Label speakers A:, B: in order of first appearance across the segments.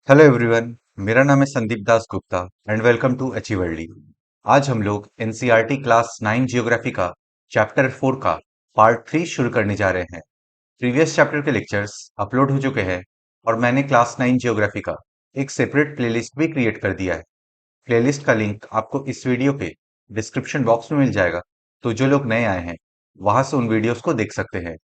A: Hello everyone. मेरा नाम है Sandeep Das Gupta and welcome to अचीवर्ली। आज हम लोग एनसीईआरटी क्लास 9 जियोग्राफी का चैप्टर 4 का पार्ट 3 शुरू करने जा रहे हैं। प्रीवियस चैप्टर के लेक्चर्स अपलोड हो चुके हैं और मैंने क्लास 9 जियोग्राफी का एक सेपरेट प्लेलिस्ट भी क्रिएट कर दिया है। प्लेलिस्ट का लिंक आपको इस वीडियो के डिस्क्रिप्शन बॉक्स में मिल जाएगा, तो जो लोग नए आए हैं वहां से उन वीडियोस को देख सकते हैं।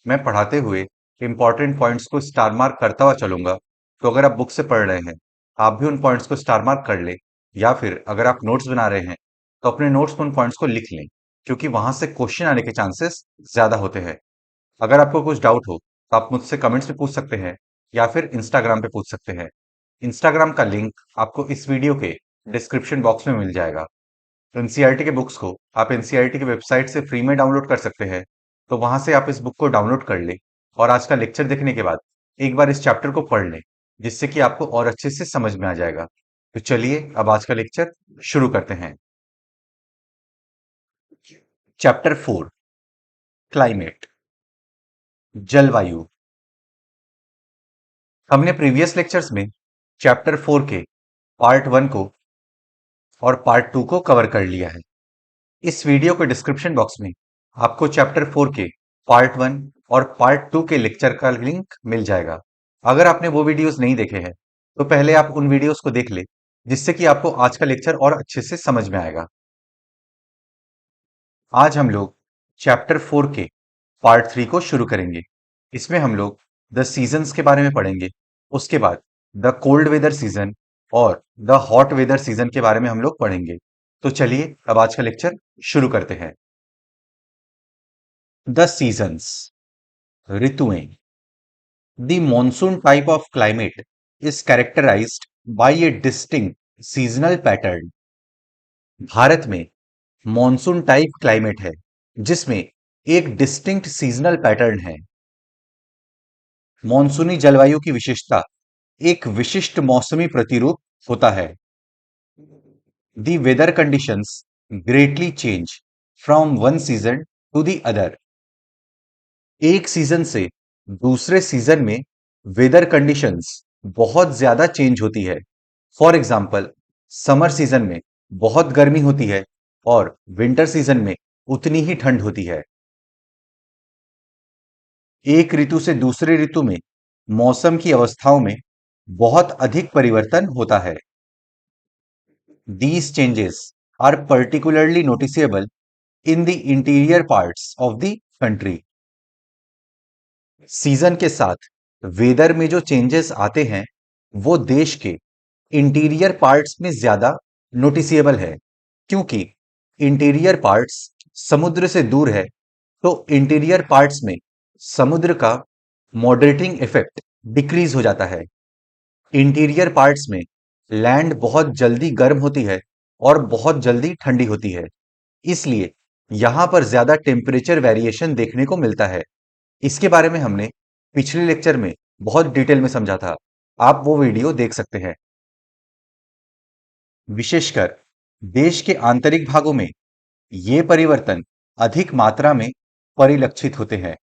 A: मैं पढ़ाते हुए इंपॉर्टेंट पॉइंट्स को स्टार मार्क करता हुआ चलूंगा, तो अगर आप बुक से पढ़ रहे हैं आप भी उन पॉइंट्स को स्टार मार्क कर ले, या फिर अगर आप नोट्स बना रहे हैं तो अपने नोट्स में उन पॉइंट्स को लिख लें, क्योंकि वहां से क्वेश्चन आने के चांसेस ज्यादा होते हैं। अगर आपको कुछ डाउट हो तो आप मुझसे कमेंट्स में पूछ सकते हैं या फिर इंस्टाग्राम पे पूछ सकते हैं। इंस्टाग्राम का लिंक आपको इस वीडियो के डिस्क्रिप्शन बॉक्स में मिल जाएगा। एनसीईआरटी के बुक्स को आप एनसीईआरटी की वेबसाइट से फ्री में डाउनलोड कर सकते हैं, तो वहां से आप इस बुक को डाउनलोड कर ले और आज का लेक्चर देखने के बाद एक बार इस चैप्टर को पढ़ लें, जिससे कि आपको और अच्छे से समझ में आ जाएगा। तो चलिए अब आज का लेक्चर शुरू करते हैं। चैप्टर 4, क्लाइमेट, जलवायु। हमने प्रीवियस लेक्चर्स में चैप्टर 4 के पार्ट 1 को और पार्ट 2 को कवर कर लिया है। इस वीडियो के डिस्क्रिप्शन बॉक्स में आपको चैप्टर 4 के पार्ट 1 और पार्ट 2 के लेक्चर का लिंक मिल जाएगा। अगर आपने वो वीडियोस नहीं देखे हैं तो पहले आप उन वीडियोस को देख ले, जिससे कि आपको आज का लेक्चर और अच्छे से समझ में आएगा। आज हम लोग चैप्टर 4 के पार्ट 3 को शुरू करेंगे। इसमें हम लोग द सीजन्स के बारे में पढ़ेंगे। उसके बाद द कोल्ड वेदर सीजन और द हॉट वेदर सीजन के बारे में हम लोग पढ़ेंगे। तो चलिए अब आज का लेक्चर शुरू करते हैं। द सीजन्स, ऋतुएं। The monsoon type of climate is characterized by a distinct seasonal pattern. Bharat में मॉनसून टाइप क्लाइमेट है, जिसमें एक डिस्टिंक्ट सीजनल पैटर्न है। मॉनसूनी जलवायु की विशेषता एक विशिष्ट मौसमी प्रतिरूप होता है। The weather conditions greatly change from one season to the other. एक सीजन से दूसरे सीजन में वेदर कंडीशंस बहुत ज्यादा चेंज होती है। फॉर एग्जाम्पल, समर सीजन में बहुत गर्मी होती है और विंटर सीजन में उतनी ही ठंड होती है। एक ऋतु से दूसरे ऋतु में मौसम की अवस्थाओं में बहुत अधिक परिवर्तन होता है। These changes are particularly noticeable in the interior parts of the country. Season के साथ वेदर में जो चेंजेस आते हैं वो देश के इंटीरियर पार्ट्स में ज्यादा नोटिसेबल है, क्योंकि इंटीरियर पार्ट्स समुद्र से दूर है, तो इंटीरियर पार्ट्स में समुद्र का मॉडरेटिंग इफेक्ट डिक्रीज हो जाता है। इंटीरियर पार्ट्स में लैंड बहुत जल्दी गर्म होती है और बहुत जल्दी ठंडी होती है, इसलिए यहां पर ज्यादा टेम्परेचर वेरिएशन देखने को मिलता है। इसके बारे में हमने पिछले लेक्चर में बहुत डिटेल में समझा था, आप वो वीडियो देख सकते हैं। विशेषकर देश के आंतरिक भागों में ये परिवर्तन अधिक मात्रा में परिलक्षित होते हैं।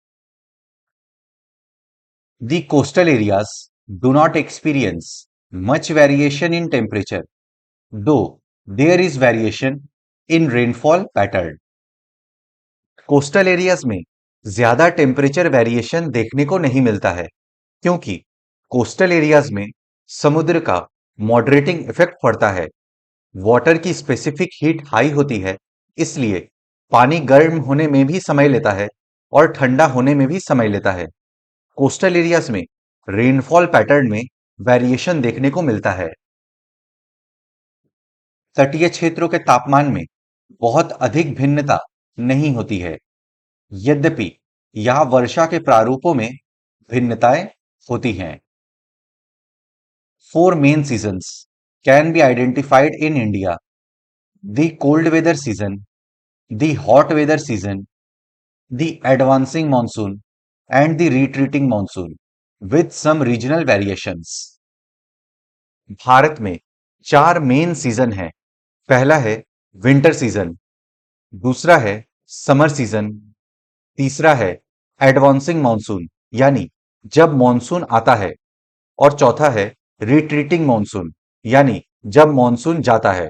A: The coastal areas do not experience much variation in temperature, though there is variation in rainfall pattern. Coastal areas में ज्यादा टेम्परेचर वेरिएशन देखने को नहीं मिलता है, क्योंकि कोस्टल एरियाज में समुद्र का मॉडरेटिंग इफेक्ट पड़ता है। वाटर की स्पेसिफिक हीट हाई होती है, इसलिए पानी गर्म होने में भी समय लेता है और ठंडा होने में भी समय लेता है। कोस्टल एरियाज में रेनफॉल पैटर्न में वेरिएशन देखने को मिलता है। तटीय क्षेत्रों के तापमान में बहुत अधिक भिन्नता नहीं होती है, यद्यपि यहां वर्षा के प्रारूपों में भिन्नताएं होती हैं। 4 main seasons can be identified in India: the cold weather season, the hot weather season, the advancing monsoon, and the retreating monsoon, with some regional variations. Bharat में 4 मेन सीजन है। पहला है विंटर सीजन, दूसरा है समर सीजन, तीसरा है advancing monsoon यानी जब मॉनसून आता है, और चौथा है रिट्रीटिंग मॉनसून यानी जब मॉनसून जाता है,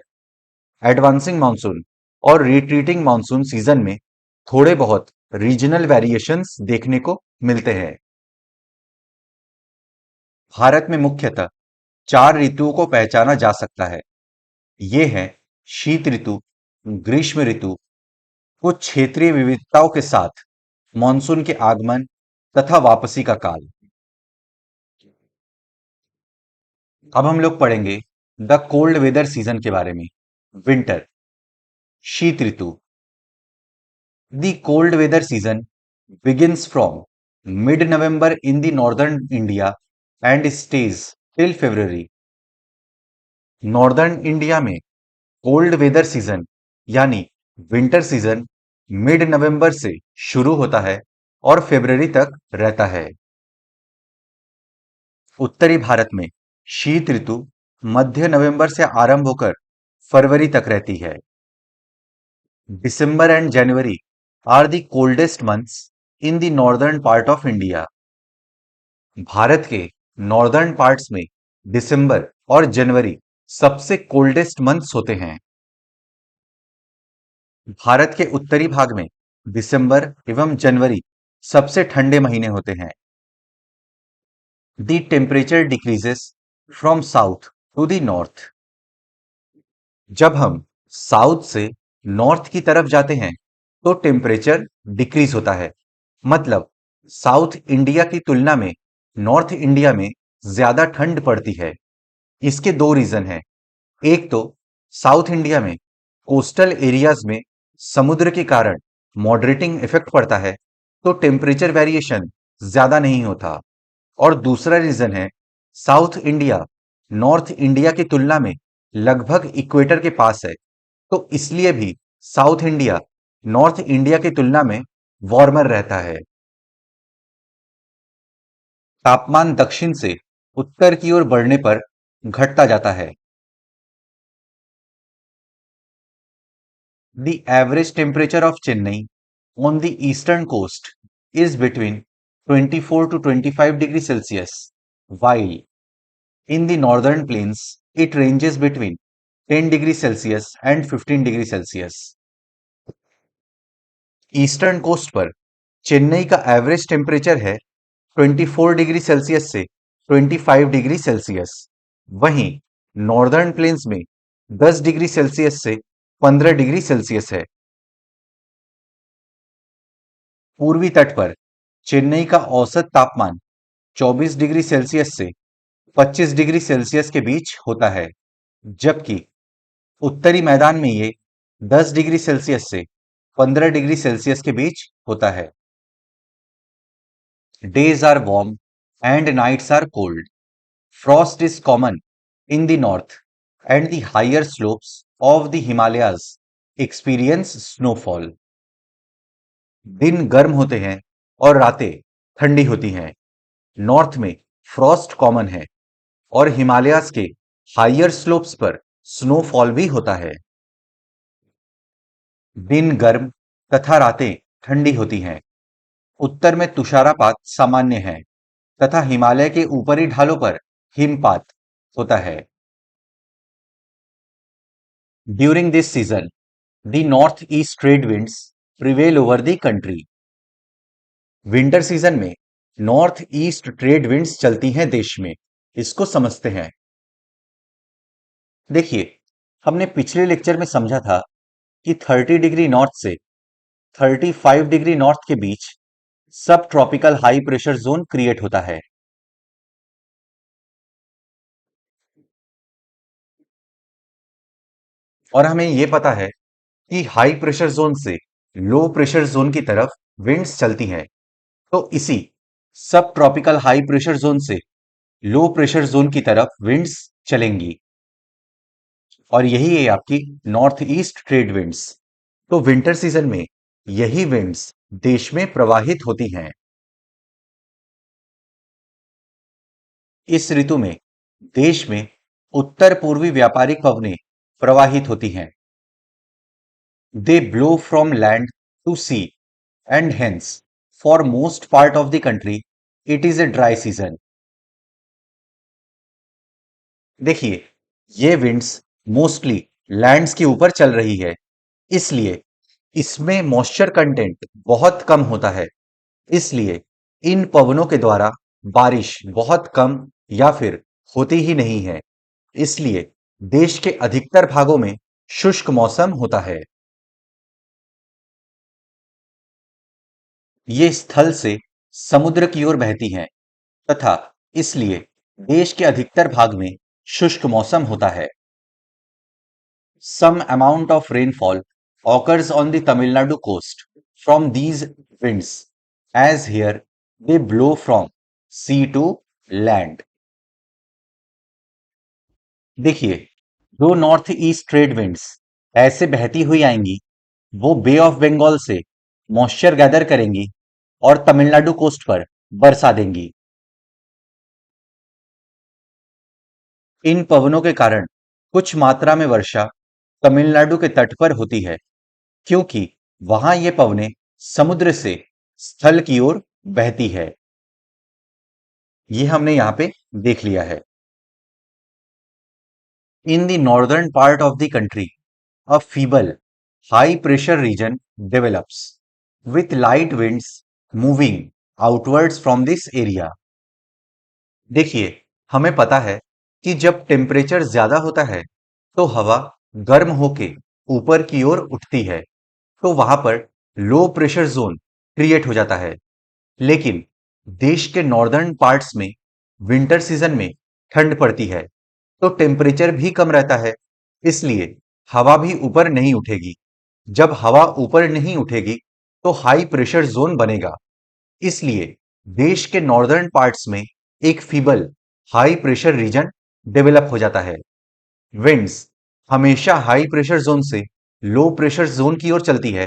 A: एडवांसिंग मॉनसून और रिट्रीटिंग मॉनसून सीजन में थोड़े बहुत रीजनल वेरिएशंस देखने को मिलते हैं। भारत में मुख्यतः 4 ऋतुओं को पहचाना जा सकता है। ये हैं शीत ऋतु, ग्रीष्म ऋतु, कुछ क्षेत्रीय विविधताओं के साथ मॉनसून के आगमन तथा वापसी का काल। अब हम लोग पढ़ेंगे द कोल्ड वेदर सीजन के बारे में। विंटर, शीत ऋतु। The cold weather season begins from mid-November in the northern India and stays till February. Northern India में कोल्ड वेदर सीजन यानी विंटर सीजन मिड नवंबर से शुरू होता है और फरवरी तक रहता है। उत्तरी भारत में शीत ऋतु मध्य नवंबर से आरंभ होकर फरवरी तक रहती है। December and January are the coldest months in the northern part of India. Bharat के नॉर्दर्न पार्ट्स में दिसंबर और जनवरी सबसे कोल्डेस्ट मंथ्स होते हैं। भारत के उत्तरी भाग में दिसंबर एवं जनवरी सबसे ठंडे महीने होते हैं। The temperature decreases from south to the north. जब हम साउथ से नॉर्थ की तरफ जाते हैं तो टेम्परेचर डिक्रीज होता है। मतलब साउथ इंडिया की तुलना में नॉर्थ इंडिया में ज्यादा ठंड पड़ती है। इसके दो रीजन हैं। एक तो साउथ इंडिया में कोस्टल एरियाज में समुद्र के कारण मॉडरेटिंग इफेक्ट पड़ता है तो टेम्परेचर वेरिएशन ज्यादा नहीं होता। और दूसरा रीजन है साउथ इंडिया नॉर्थ इंडिया की तुलना में लगभग इक्वेटर के पास है तो इसलिए भी साउथ इंडिया नॉर्थ इंडिया की तुलना में वार्मर रहता है। तापमान दक्षिण से उत्तर की ओर बढ़ने पर घटता जाता है। The average temperature of Chennai on the eastern coast is between 24 to 25 degree Celsius, while in the northern plains it ranges between 10 degree Celsius and 15 degree Celsius. Eastern coast पर चेन्नई का एवरेज टेम्परेचर है 24 डिग्री सेल्सियस से 25 degree Celsius. वहीं northern plains में 10 degree Celsius से 15 degree Celsius है। पूर्वी तट पर चेन्नई का औसत तापमान 24 डिग्री सेल्सियस से 25 डिग्री सेल्सियस के बीच होता है, जबकि उत्तरी मैदान में ये 10 डिग्री सेल्सियस से 15 डिग्री सेल्सियस के बीच होता है। Days are warm and nights are cold. Frost is common in the north, and the higher slopes of the Himalayas experience snowfall. दिन गर्म होते हैं और रातें ठंडी होती हैं। नॉर्थ में फ्रॉस्ट कॉमन है और हिमालयाज के हायर स्लोप्स पर स्नोफॉल भी होता है। दिन गर्म तथा रातें ठंडी होती हैं। उत्तर में तुषारपात सामान्य है तथा हिमालय के ऊपरी ढालों पर हिमपात होता है। During this season the north east trade winds prevail over the country. Winter season में नॉर्थ ईस्ट ट्रेड विंड्स चलती हैं देश में। इसको समझते हैं। देखिए, हमने पिछले लेक्चर में समझा था कि 30 डिग्री नॉर्थ से 35 डिग्री नॉर्थ के बीच सब tropical high pressure zone create होता है। और हमें यह पता है कि हाई प्रेशर जोन से लो प्रेशर जोन की तरफ विंड्स चलती हैं। तो इसी सब ट्रॉपिकल हाई प्रेशर जोन से लो प्रेशर जोन की तरफ विंड्स चलेंगी और यही है आपकी नॉर्थ ईस्ट ट्रेड विंड्स। तो विंटर सीजन में यही विंड्स देश में प्रवाहित होती हैं। इस ऋतु में देश में उत्तर पूर्वी व्यापारिक पवनें प्रवाहित होती हैं। They blow from land to sea and hence for most part of the country it is a dry season. देखिए, ये विंड्स मोस्टली लैंड्स के ऊपर चल रही है, इसलिए इसमें मॉइस्चर कंटेंट बहुत कम होता है। इसलिए इन पवनों के द्वारा बारिश बहुत कम या फिर होती ही नहीं है। इसलिए देश के अधिकतर भागों में शुष्क मौसम होता है। ये स्थल से समुद्र की ओर बहती हैं तथा इसलिए देश के अधिकतर भाग में शुष्क मौसम होता है। Some amount of rainfall occurs on the Tamil Nadu coast from these winds, as here they blow from sea to land. देखिए, जो नॉर्थ ईस्ट ट्रेड विंड्स ऐसे बहती हुई आएंगी, वो बे ऑफ बंगाल से मॉइस्चर गैदर करेंगी और तमिलनाडु कोस्ट पर बरसा देंगी। इन पवनों के कारण कुछ मात्रा में वर्षा तमिलनाडु के तट पर होती है, क्योंकि वहां ये पवनें समुद्र से स्थल की ओर बहती है। ये हमने यहां पे देख लिया है। In the northern part of the country a feeble high pressure region develops with light winds moving outwards from this area. देखिए, हमें पता है कि जब टेम्परेचर ज्यादा होता है तो हवा गर्म होके ऊपर की ओर उठती है, तो वहां पर लो प्रेशर जोन क्रिएट हो जाता है। लेकिन देश के नॉर्दर्न पार्ट्स में विंटर सीजन में ठंड पड़ती है, तो टेम्परेचर भी कम रहता है, इसलिए हवा भी ऊपर नहीं उठेगी। जब हवा ऊपर नहीं उठेगी तो हाई प्रेशर जोन बनेगा। इसलिए देश के नॉर्दर्न पार्ट्स में एक feeble high pressure region develop हो जाता है। विंड्स हमेशा हाई प्रेशर जोन से लो प्रेशर जोन की ओर चलती है,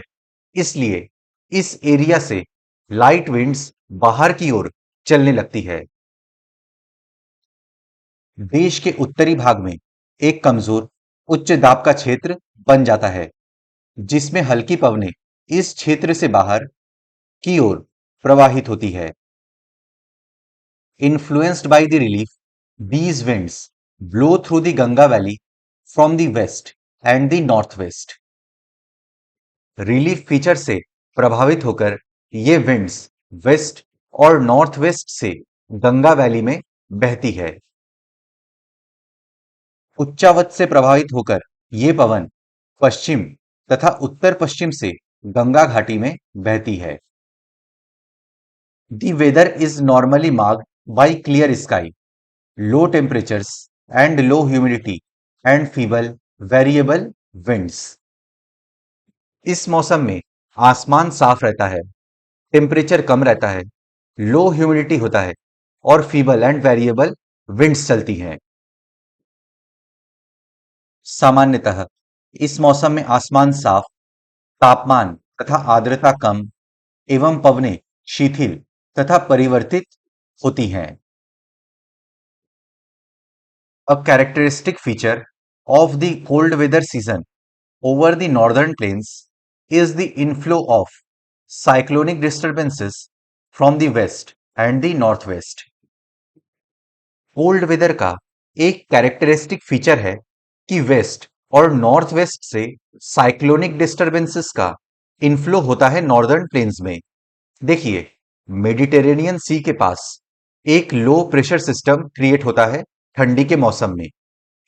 A: इसलिए इस एरिया से लाइट विंड्स बाहर की ओर चलने लगती है। देश के उत्तरी भाग में एक कमजोर उच्च दाब का क्षेत्र बन जाता है, जिसमें हल्की पवनें इस क्षेत्र से बाहर की ओर प्रवाहित होती है। Influenced by the relief, these winds blow through the Ganga Valley from the west and the northwest. Relief feature से प्रभावित होकर ये विंड्स वेस्ट और नॉर्थ वेस्ट से गंगा वैली में बहती है। उच्चावत से प्रभावित होकर ये पवन पश्चिम तथा उत्तर पश्चिम से गंगा घाटी में बहती है। The weather is normally marked by clear sky, low temperatures and low humidity and feeble variable winds. इस मौसम में आसमान साफ रहता है, टेम्परेचर कम रहता है, लो ह्यूमिडिटी होता है और फीबल एंड वेरिएबल विंड्स चलती हैं। सामान्यतः इस मौसम में आसमान साफ, तापमान तथा आर्द्रता कम एवं पवनें शिथिल तथा परिवर्तित होती हैं। A characteristic feature of the cold weather season over the northern plains is the inflow of cyclonic disturbances from the west and the northwest. Cold weather का एक कैरेक्टरिस्टिक फीचर है कि वेस्ट और नॉर्थ वेस्ट से cyclonic disturbances का inflow होता है northern plains में। देखिए, मेडिटेरेनियन सी के पास एक लो प्रेशर सिस्टम क्रिएट होता है ठंडी के मौसम में।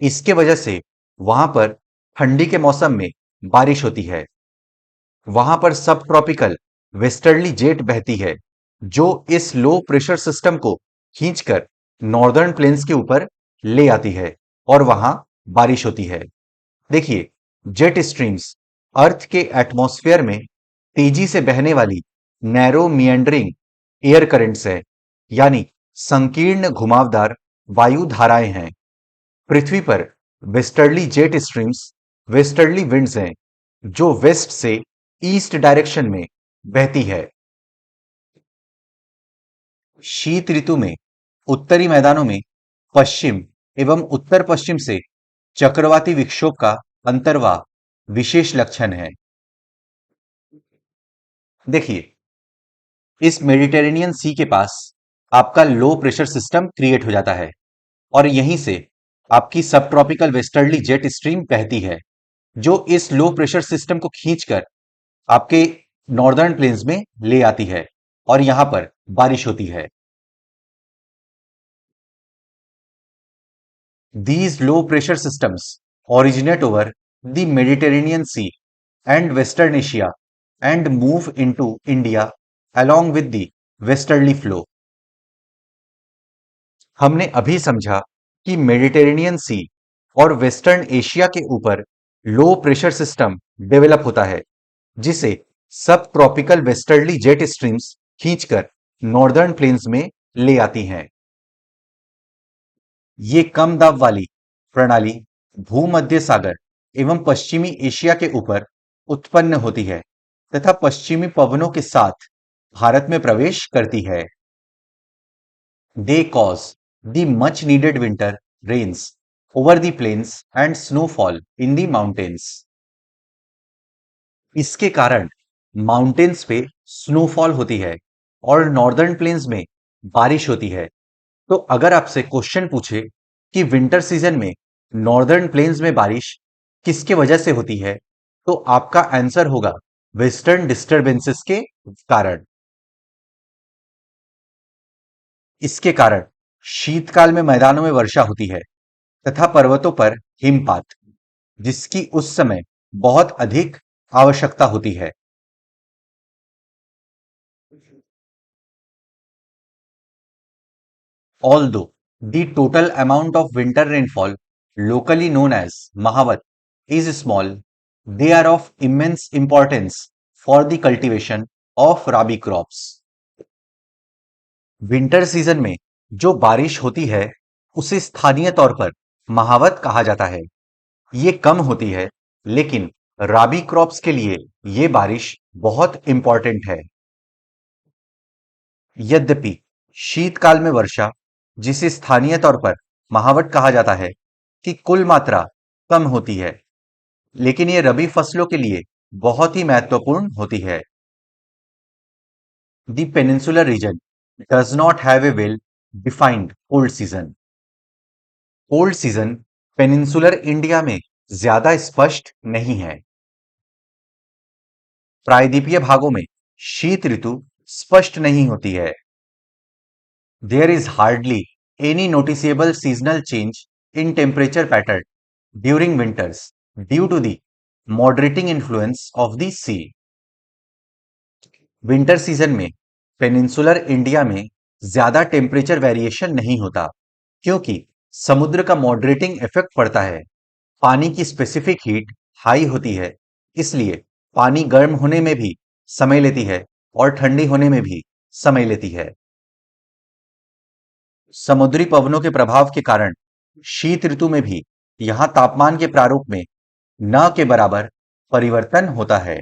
A: इसके वजह से वहां पर ठंडी के मौसम में बारिश होती है। वहां पर सब ट्रॉपिकल वेस्टर्ली जेट बहती है, जो इस लो प्रेशर सिस्टम को खींचकर नॉर्दर्न प्लेन्स के ऊपर ले आती है और वहां बारिश होती है। देखिए, जेट स्ट्रीम्स अर्थ के एटमॉस्फेयर में तेजी से बहने वाली नैरो मियंडरिंग एयर करंट्स है, यानी संकीर्ण घुमावदार वायु धाराएं हैं। पृथ्वी पर westerly jet streams westerly winds हैं, जो वेस्ट से ईस्ट डायरेक्शन में बहती है। शीत ऋतु में उत्तरी मैदानों में पश्चिम एवं उत्तर पश्चिम से चक्रवाती विक्षोभ का अंतर्वाह विशेष लक्षण है। देखिए, इस मेडिटेरेनियन सी के पास आपका लो प्रेशर सिस्टम क्रिएट हो जाता है और यहीं से आपकी सब ट्रॉपिकल वेस्टर्ली जेट स्ट्रीम बहती है, जो इस लो प्रेशर सिस्टम को खींचकर आपके नॉर्दर्न प्लेन्स में ले आती है और यहां पर बारिश होती है। These low pressure systems originate over the Mediterranean Sea and Western Asia and move into India along with the westerly flow. हमने अभी समझा कि मेडिटेरेनियन सी और वेस्टर्न एशिया के ऊपर लो प्रेशर सिस्टम डेवलप होता है, जिसे सब ट्रॉपिकल वेस्टर्ली जेट स्ट्रीम्स खींचकर नॉर्दर्न प्लेन्स में ले आती हैं। ये कम दाब वाली प्रणाली भूमध्य सागर एवं पश्चिमी एशिया के ऊपर उत्पन्न होती है तथा पश्चिमी पवनों के साथ भारत में प्रवेश करती है। They cause the much needed winter rains over the plains and snowfall in the mountains. इसके कारण माउंटेन्स पे स्नोफॉल होती है और नॉर्दर्न प्लेन्स में बारिश होती है। तो अगर आपसे क्वेश्चन पूछे कि विंटर सीजन में नॉर्दर्न प्लेन्स में बारिश किसके वजह से होती है, तो आपका आंसर होगा वेस्टर्न डिस्टरबेंसेस के कारण। इसके कारण शीतकाल में मैदानों में वर्षा होती है तथा पर्वतों पर हिमपात, जिसकी उस समय बहुत अधिक आवश्यकता होती है। Although the total amount of winter rainfall, locally known as Mahavat, is small, they are of immense importance for the cultivation of rabi crops. Winter season में जो बारिश होती है उसे स्थानीय तौर पर महावत कहा जाता है। ये कम होती है, लेकिन राबी क्रॉप्स के लिए ये बारिश बहुत इंपॉर्टेंट है। यद्यपि शीतकाल में वर्षा, जिसे स्थानीय तौर पर महावट कहा जाता है, की कुल मात्रा कम होती है, लेकिन ये रबी फसलों के लिए बहुत ही महत्वपूर्ण होती है। The peninsular reason does not have a well defined cold season. Cold season peninsular India में ज्यादा स्पष्ट नहीं है। प्रायद्वीपीय भागों में शीत ऋतु स्पष्ट नहीं होती है। There is hardly any noticeable seasonal change in temperature pattern during winters due to the moderating influence of the sea. Winter season में पेनिनसुलर इंडिया में ज्यादा टेम्परेचर वेरिएशन नहीं होता, क्योंकि समुद्र का मॉडरेटिंग इफेक्ट पड़ता है। पानी की स्पेसिफिक हीट हाई होती है, इसलिए पानी गर्म होने में भी समय लेती है और ठंडी होने में भी समय लेती है। समुद्री पवनों के प्रभाव के कारण शीत ऋतु में भी यहां तापमान के प्रारूप में न के बराबर परिवर्तन होता है।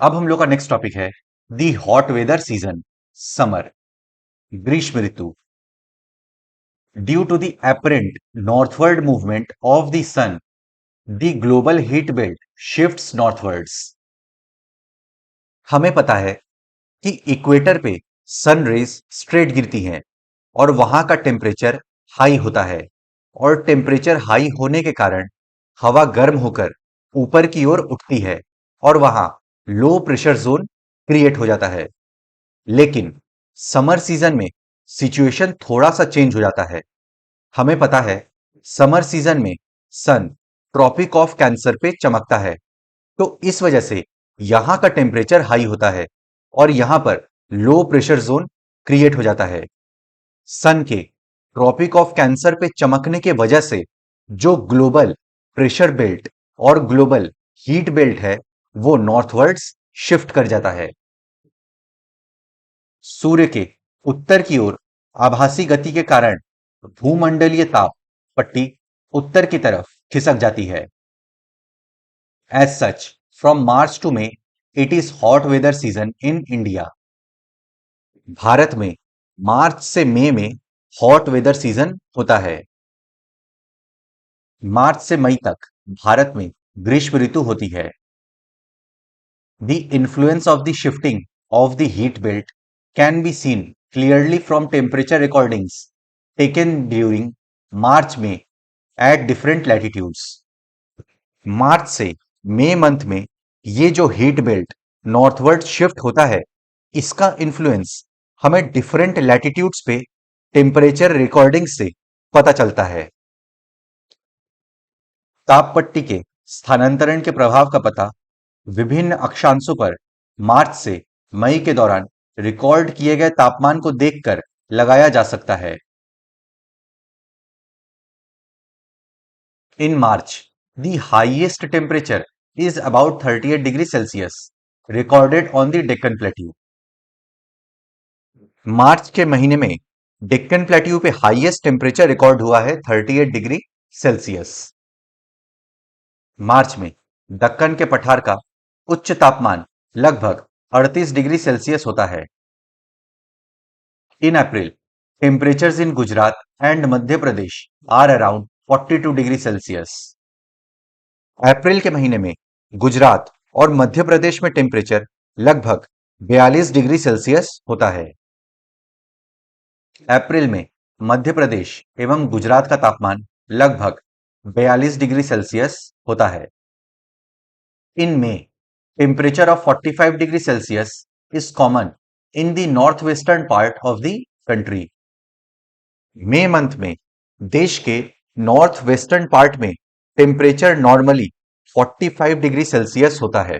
A: अब हम लोग का नेक्स्ट टॉपिक है the hot weather season, summer, ग्रीष्म ऋतु। Due to the apparent northward movement of the sun, the global heat belt shifts northwards. हमें पता है कि इक्वेटर पे सन रेज स्ट्रेट गिरती हैं और वहां का टेम्परेचर हाई होता है, और टेम्परेचर हाई होने के कारण हवा गर्म होकर ऊपर की ओर उठती है और वहां लो प्रेशर जोन क्रिएट हो जाता है। लेकिन समर सीजन में सिचुएशन थोड़ा सा चेंज हो जाता है। हमें पता है समर सीजन में सन ट्रॉपिक ऑफ कैंसर पे चमकता है, तो इस वजह से यहां का टेम्परेचर हाई होता है और यहां पर लो प्रेशर जोन क्रिएट हो जाता है। सन के ट्रॉपिक ऑफ कैंसर पे चमकने के वजह से जो ग्लोबल प्रेशर बेल्ट और ग्लोबल हीट बेल्ट है, वो नॉर्थवर्ड्स शिफ्ट कर जाता है। सूर्य के उत्तर की ओर आभासी गति के कारण भूमंडलीय ताप पट्टी उत्तर की तरफ खिसक जाती है। As such, from March to May it is hot weather season in India. Bharat में मार्च से मई में हॉट वेदर सीजन होता है। मार्च से मई तक भारत में ग्रीष्म ऋतु होती है। The influence of the shifting of the heat belt can be seen clearly from temperature recordings taken during March May at different latitudes. मार्च से मई मंथ में ये जो हीट बेल्ट नॉर्थवर्ड शिफ्ट होता है, इसका इन्फ्लुएंस हमें डिफरेंट लैटिट्यूड्स पे temperature recording से पता चलता है। तापपट्टी के स्थानांतरण के प्रभाव का पता विभिन्न अक्षांशों पर मार्च से मई के दौरान रिकॉर्ड किए गए तापमान को देखकर लगाया जा सकता है। In March, the highest temperature is about 38 degrees Celsius recorded on the Deccan Plateau. मार्च के महीने में डेक्कन प्लेट्यू पे हाईएस्ट टेम्परेचर रिकॉर्ड हुआ है 38 डिग्री सेल्सियस। मार्च में दक्कन के पठार का उच्च तापमान लगभग 38 डिग्री सेल्सियस होता है। In April, temperatures in Gujarat and Madhya Pradesh are around 42 degree celsius. अप्रैल के महीने में गुजरात और मध्य प्रदेश में टेम्परेचर लगभग 42 डिग्री सेल्सियस होता है। अप्रैल में मध्य प्रदेश एवं गुजरात का तापमान लगभग 42 डिग्री सेल्सियस होता है। In May temperature of 45 degree celsius is common in the north western part of the country. मई मंथ में देश के नॉर्थ वेस्टर्न पार्ट में टेम्परेचर नॉर्मली 45 डिग्री सेल्सियस होता है।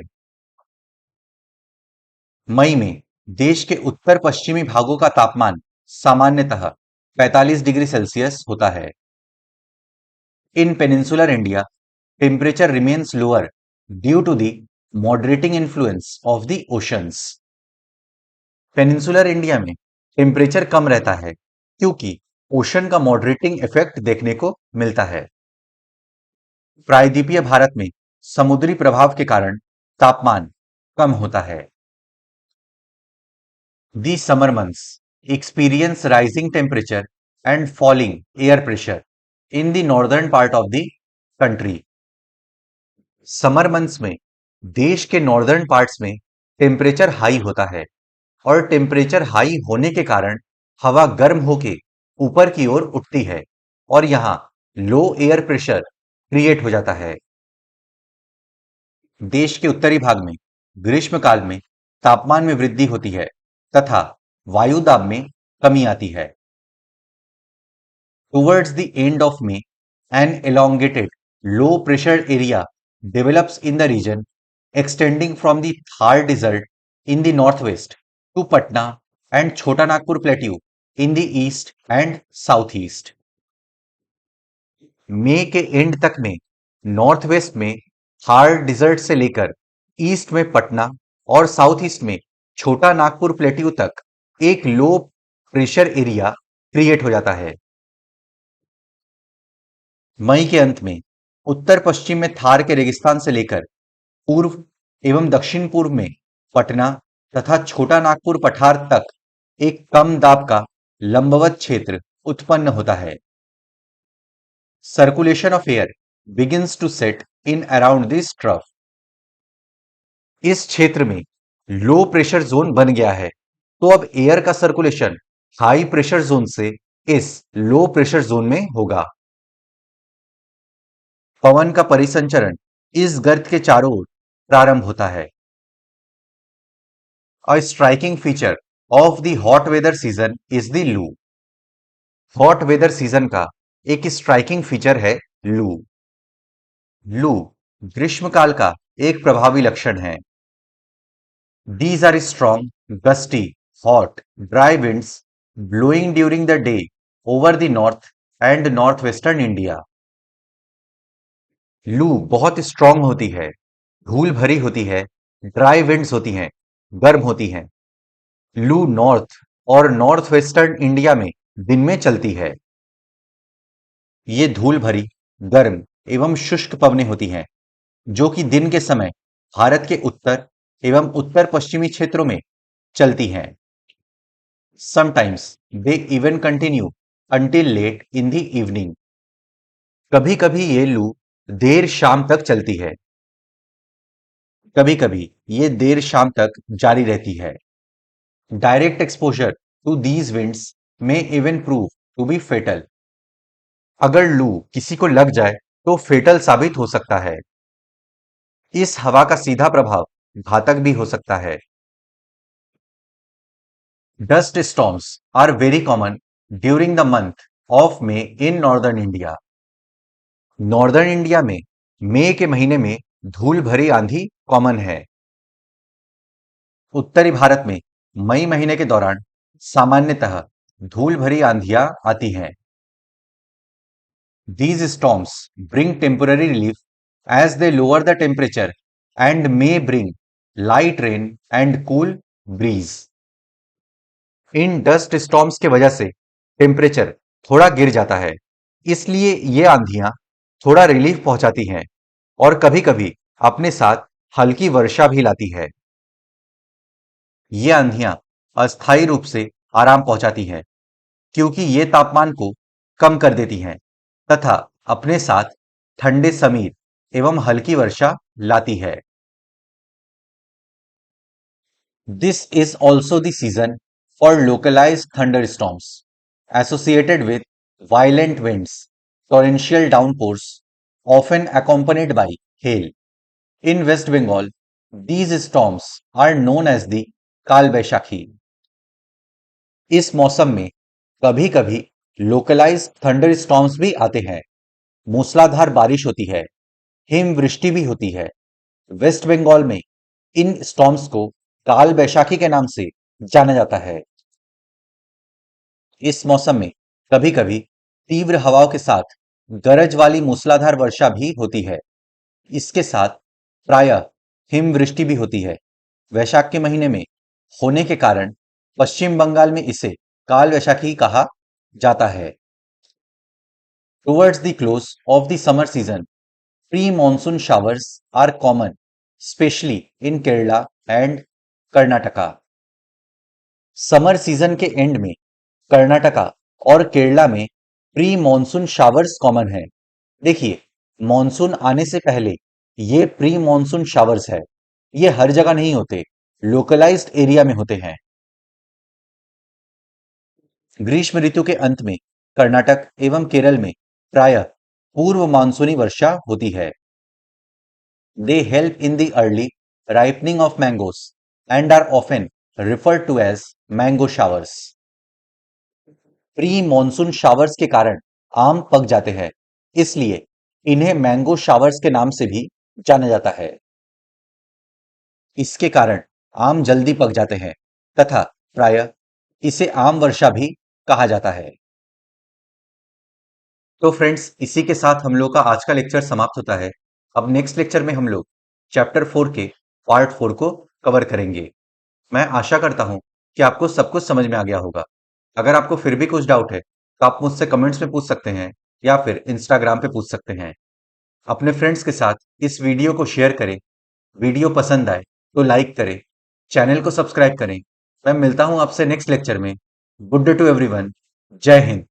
A: मई में देश के उत्तर पश्चिमी भागों का तापमान सामान्यतः 45 डिग्री सेल्सियस होता है। In peninsular India, temperature remains lower due to the moderating influence of the oceans. Peninsular India में टेम्परेचर कम रहता है क्योंकि ओशन का मॉडरेटिंग इफेक्ट देखने को मिलता है। प्रायद्वीपीय भारत में समुद्री प्रभाव के कारण तापमान कम होता है। The summer months experience rising temperature and falling air pressure in the northern part of the country. Summer months में देश के नॉर्दर्न पार्ट्स में टेम्परेचर हाई होता है और टेम्परेचर हाई होने के कारण हवा गर्म होके ऊपर की ओर उठती है और यहां लो एयर प्रेशर क्रिएट हो जाता है। देश के उत्तरी भाग में ग्रीष्मकाल में तापमान में वृद्धि होती है तथा वायु दाब में कमी आती है। Towards the end of May, an elongated low pressure area develops in the region extending from the Thar Desert in the northwest to Patna and Chota Nagpur Plateau in the east and southeast. मई के and तक में north west में Thar dessert से लेकर east में पटना और south east में छोटा नागपुर प्लेट्यू तक एक लो प्रेशर एरिया क्रिएट हो जाता है। मई के अंत में उत्तर पश्चिम में थार के रेगिस्तान से लेकर पूर्व एवं दक्षिण पूर्व में पटना तथा छोटा नागपुर पठार तक एक कम दाब का लंबवत क्षेत्र उत्पन्न होता है। Circulation of air begins to set in around this trough. इस क्षेत्र में लो प्रेशर जोन बन गया है तो अब एयर का सर्कुलेशन हाई प्रेशर जोन से इस लो प्रेशर जोन में होगा। पवन का परिसंचरण इस गर्त के चारों ओर प्रारंभ होता है। A striking feature of the hot weather season is the लू। हॉट वेदर सीजन का एक स्ट्राइकिंग फीचर है लू। लू ग्रीष्मकाल का एक प्रभावी लक्षण है। These are strong, gusty, hot, dry winds blowing during the day over the north and northwestern India. लू बहुत स्ट्रांग होती है, धूल भरी होती है, ड्राई विंड्स होती हैं, गर्म होती हैं। लू नॉर्थ और नॉर्थ वेस्टर्न इंडिया में दिन में चलती है। ये धूल भरी, गर्म एवं शुष्क पवनें होती हैं, जो कि दिन के समय भारत के उत्तर एवं उत्तर पश्चिमी क्षेत्रों में चलती हैं। Sometimes they even continue until late in the evening. कभी कभी ये लू देर शाम तक चलती है। कभी कभी ये देर शाम तक जारी रहती है। Direct exposure to these winds may even prove to be fatal. अगर लू किसी को लग जाए तो फेटल साबित हो सकता है। इस हवा का सीधा प्रभाव घातक भी हो सकता है। Dust storms are very common during the month of May in northern India. Northern India में मई के महीने में धूल भरी आंधी कॉमन है। उत्तरी भारत में मई महीने के दौरान सामान्यतः धूल भरी आंधियां आती हैं। These storms bring temporary relief as they lower the temperature and may bring light rain and cool breeze. In dust storms के वजह से टेम्परेचर थोड़ा गिर जाता है, इसलिए ये आंधियां थोड़ा रिलीफ पहुंचाती हैं और कभी-कभी अपने साथ हल्की वर्षा भी लाती है। ये आंधियां अस्थायी रूप से आराम पहुंचाती हैं क्योंकि ये तापमान को कम कर देती हैं तथा अपने साथ ठंडे समीर एवं हल्की वर्षा लाती है। This is also the season for localised thunderstorms associated with violent winds, torrential downpours, often accompanied by hail. In West Bengal, these storms are known as the काल बैशाखी। इस मौसम में कभी कभी लोकलाइज थंडर स्टॉर्म्स भी आते हैं, मूसलाधार बारिश होती है, हिमवृष्टि भी होती है। वेस्ट बंगाल में इन स्टॉर्म्स को काल बैशाखी के नाम से जाना जाता है। इस मौसम में कभी कभी तीव्र हवाओं के साथ गरज वाली मूसलाधार वर्षा भी होती है। इसके साथ प्रायः हिमवृष्टि भी होती है। वैशाख के महीने में होने के कारण पश्चिम बंगाल में इसे काल वैशाखी कहा जाता है। Towards the close of the summer season, pre monsoon showers are common, specially in Kerala and Karnataka. Summer season के एंड में कर्नाटका और केरला में प्री मॉनसून शावर्स कॉमन है। देखिए, मॉनसून आने से पहले ये प्री मॉनसून शावर्स है। ये हर जगह नहीं होते, लोकलाइज्ड एरिया में होते हैं। ग्रीष्म ऋतु के अंत में कर्नाटक एवं केरल में प्रायः पूर्व मानसूनी वर्षा होती है। They help in the early ripening of mangoes and are often referred to as mango showers. Pre monsoon showers के कारण आम पक जाते हैं, इसलिए इन्हें मैंगो शावर्स के नाम से भी जाना जाता है। इसके कारण आम जल्दी पक जाते हैं तथा प्रायः इसे आम वर्षा भी कहा जाता है। तो फ्रेंड्स, इसी के साथ हम लोग का आज का लेक्चर समाप्त होता है। अब नेक्स्ट लेक्चर में हम लोग चैप्टर 4 के पार्ट 4 को कवर करेंगे। मैं आशा करता हूं कि आपको सब कुछ समझ में आ गया होगा। अगर आपको फिर भी कुछ डाउट है तो आप मुझसे कमेंट्स में पूछ सकते हैं या फिर इंस्टाग्राम पे पूछ सकते हैं। अपने फ्रेंड्स के साथ इस वीडियो को शेयर करें। वीडियो पसंद आए तो लाइक करें, चैनल को सब्सक्राइब करें। मैं मिलता हूं आपसे नेक्स्ट लेक्चर में। Good day to everyone. जय हिंद।